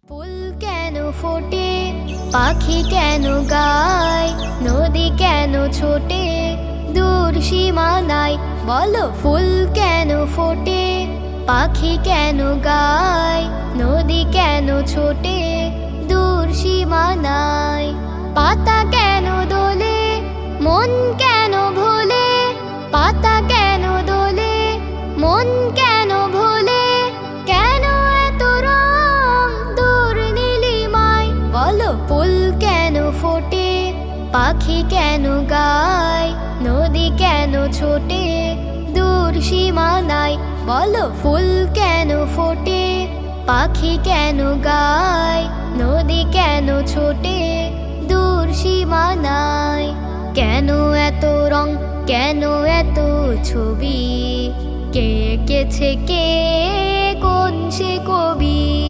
ফুল কেন ফোটে, পাখি কেন গায়, নদী কেন ছোটে দূর সীমানায়? বলো, ফুল কেন ফোটে, পাখি কেন গায়, নদী কেন ছোটে দূর সীমানায়? পাতা কেন দোলে, মন কেন ভোলে, পাতা কেন দোলে, মন কেন ভোলে, কেন এত রং দূর নীলিমায়? বলো, ফুল কেন ফোটে, পাখি কেন গায়, নদী কেন ছোটে দূর সীমানায়? বলো, ফুল কেন ফোটে, পাখি কেন গায়, নদী কেন ছোটে দূর সীমানায়? কেন এত রং, কেন এত ছবি, কে এঁকেছে কে, কোন সে কবি?